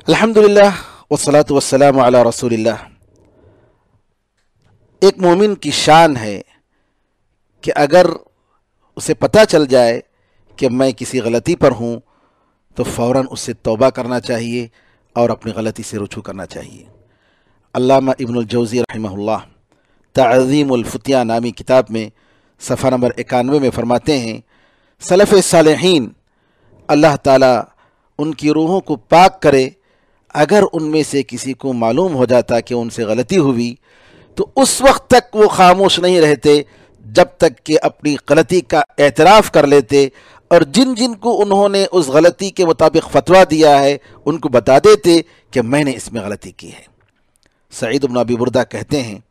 अल्हम्दुलिल्लाह वस्सलातु वस्सलामु अला रसूलिल्लाह। एक मोमिन की शान है कि अगर उसे पता चल जाए कि मैं किसी गलती पर हूँ तो फ़ौरन उससे तौबा करना चाहिए और अपनी गलती से रुजू करना चाहिए। अल्लामा इब्नुल जौज़ी रहमहुल्लाह तअज़ीमुल फ़ुतिया नामी किताब में सफ़ा नंबर 91 में फ़रमाते हैं, सलफ़ सालिहीन अल्लाह ताला उनकी रूहों को पाक करे, अगर उनमें से किसी को मालूम हो जाता कि उनसे गलती हुई तो उस वक्त तक वो खामोश नहीं रहते जब तक कि अपनी गलती का एतराफ़ कर लेते और जिन जिन को उन्होंने उस गलती के मुताबिक फ़तवा दिया है उनको बता देते कि मैंने इसमें गलती की है। सईद इब्न अबी बुरदा कहते हैं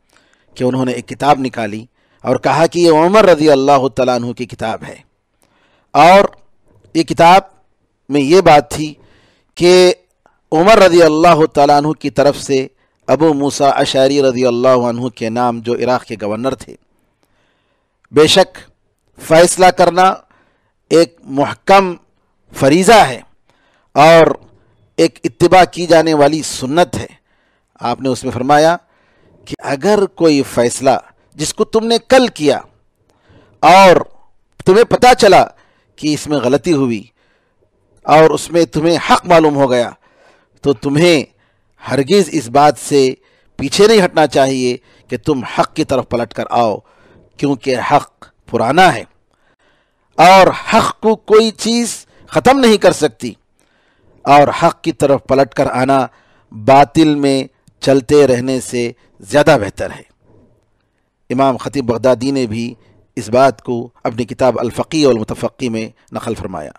कि उन्होंने एक किताब निकाली और कहा कि ये उमर रज़ी अल्लाह तआला अन्हु की किताब है, और ये किताब में ये बात थी कि उमर रज़ी अल्लाह तआला अन्हु की तरफ से अबू मूसा अशअरी रज़ी अल्लाह अन्हु के नाम, जो इराक़ के गवर्नर थे, बेशक फ़ैसला करना एक मुहक्कम फरीज़ा है और एक इत्तिबा की जाने वाली सुन्नत है। आपने उसमें फरमाया कि अगर कोई फ़ैसला जिसको तुमने कल किया और तुम्हें पता चला कि इसमें गलती हुई और उसमें तुम्हें हक़ मालूम हो गया तो तुम्हें हरगिज़ इस बात से पीछे नहीं हटना चाहिए कि तुम हक़ की तरफ पलट कर आओ, क्योंकि हक़ पुराना है और हक़ को कोई चीज़ ख़त्म नहीं कर सकती, और हक़ की तरफ पलट कर आना बातिल में चलते रहने से ज़्यादा बेहतर है। इमाम ख़तीब बगदादी ने भी इस बात को अपनी किताब अल फ़क़ीह वल मुतफ़क़्क़ी में नक़ल फरमाया।